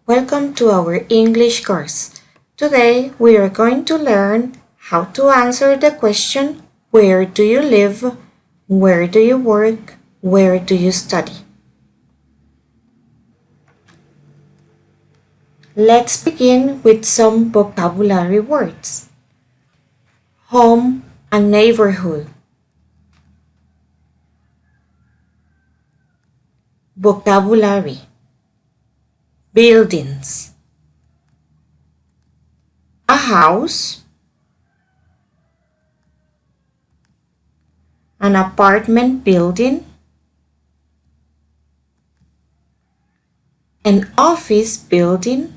Welcome to our English course. Today we are going to learn how to answer the question, where do you live? Where do you work? Where do you study? Let's begin with some vocabulary words. Home and neighborhood. Vocabulary. Buildings. A house. An apartment building. An office building.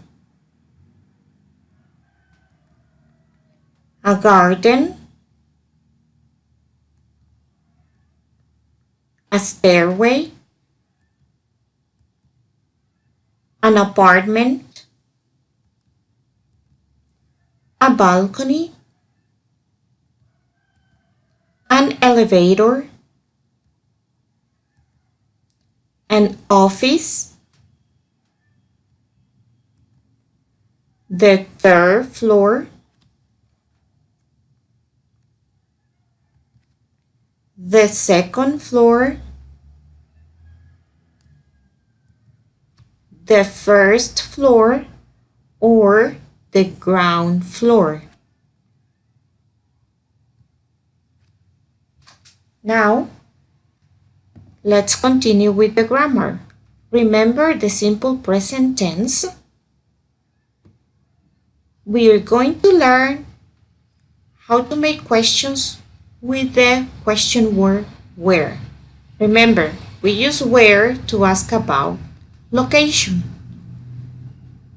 A garden. A stairway. An apartment. A balcony. An elevator. An office. The third floor. The second floor. The first floor or the ground floor. Now, let's continue with the grammar. Remember the simple present tense? We are going to learn how to make questions with the question word where. Remember, we use where to ask about location.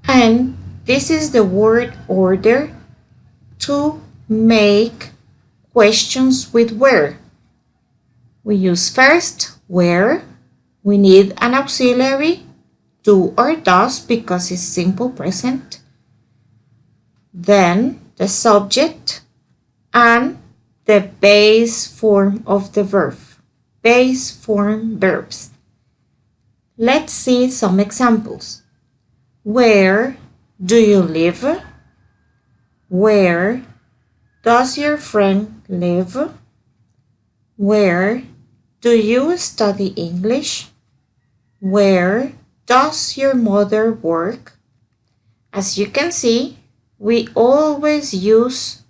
And this is the word order to make questions with where. We use first where. We need an auxiliary, do or does because it's simple present. Then the subject and the base form of the verb. Base form verbs. Let's see some examples. Where do you live? Where does your friend live? Where do you study English? Where does your mother work? As you can see, we always use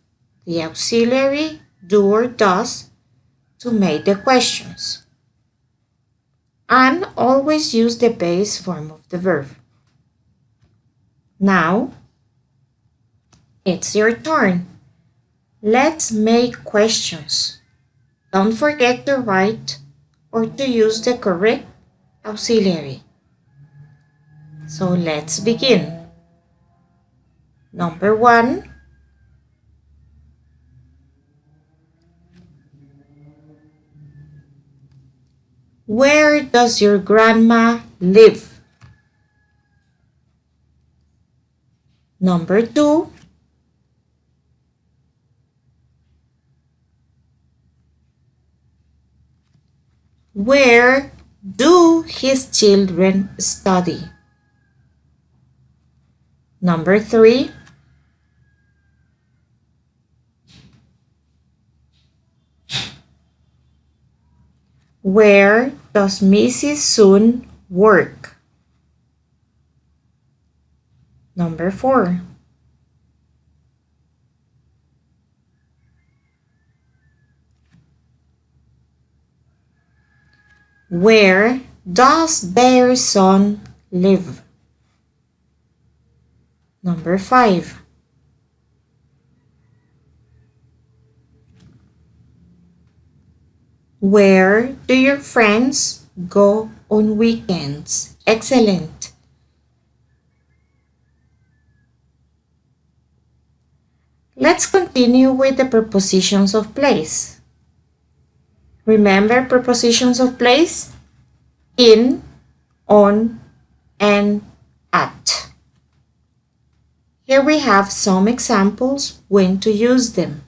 the auxiliary do or does to make the questions. And always use the base form of the verb. Now, it's your turn. Let's make questions. Don't forget to write or to use the correct auxiliary. So let's begin. Number 1. Where does your grandma live? Number 2. Where do his children study? Number 3. Where does Mrs. Sun work? Number 4. Where does their son live? Number 5. Where do your friends go on weekends? Excellent. Let's continue with the prepositions of place. Remember prepositions of place? In, on, and at. Here we have some examples when to use them.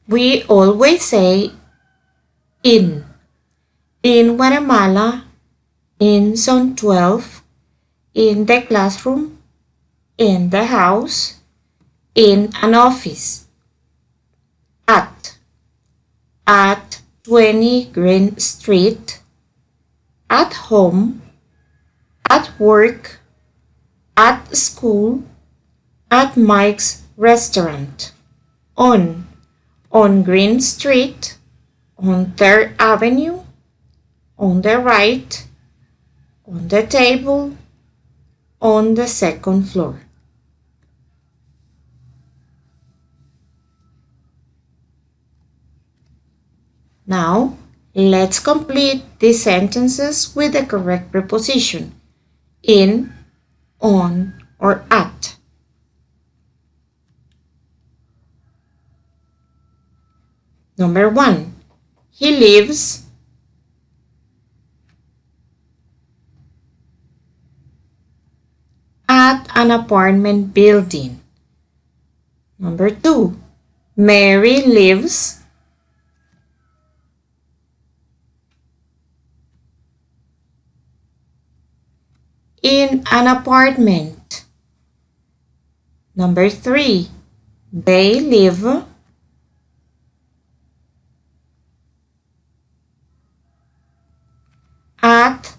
We always say in. In Guatemala, in Zone 12, in the classroom, in the house, in an office, at 20 Green Street, at home, at work, at school, at Mike's restaurant, on Green Street, on 3rd Avenue, on the right, on the table, on the 2nd floor. Now, let's complete these sentences with the correct preposition in, on, or at. Number 1. He lives at an apartment building. Number 2. Mary lives in an apartment. Number 3. They live at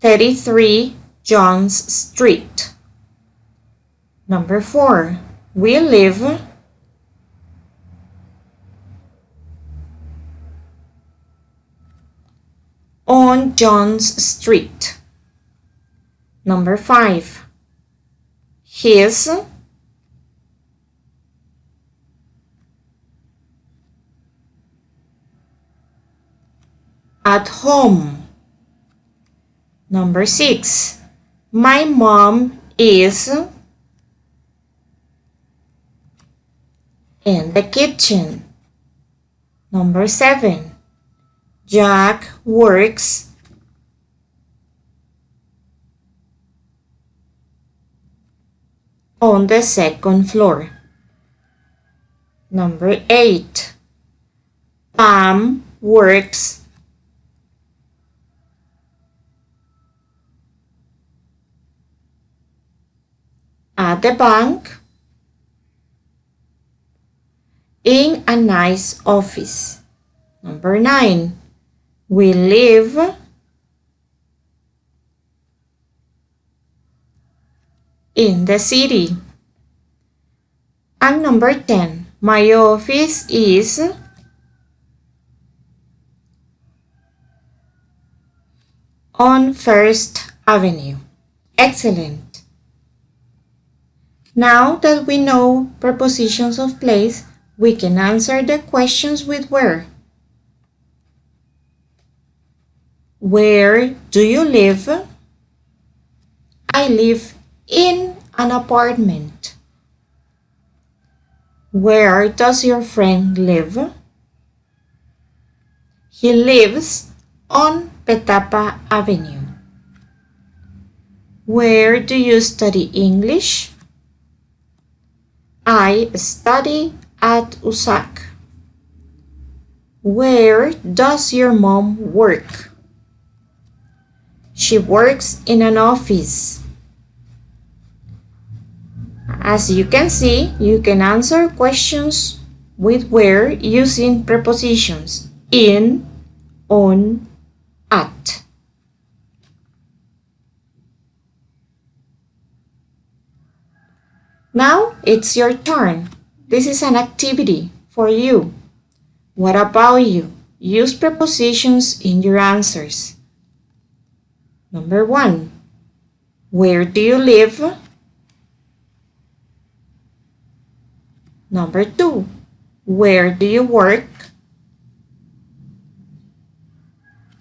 33 Johns Street. Number 4. We live on Johns Street. Number 5. His at home. Number 6. My mom is in the kitchen. Number 7. Jack works on the 2nd floor. Number 8. Pam works at the bank in a nice office. Number 9. We live in the city. And number 10. My office is on 1st Avenue. Excellent. Now that we know prepositions of place, we can answer the questions with where. Where do you live? I live in an apartment. Where does your friend live? He lives on Petapa Avenue. Where do you study English? I study at USAC. Where does your mom work? She works in an office. As you can see, you can answer questions with where using prepositions in, on, at. Now it's your turn. This is an activity for you. What about you? Use prepositions in your answers. Number 1. Where do you live? Number 2. Where do you work?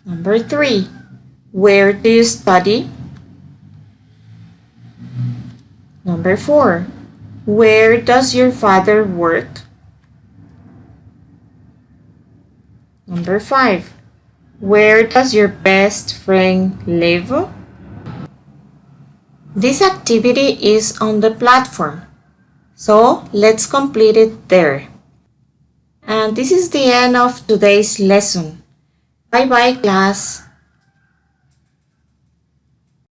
Number 3. Where do you study? Number 4. Where does your father work? Number 5. Where does your best friend live? This activity is on the platform, so let's complete it there. And this is the end of today's lesson. Bye bye, class.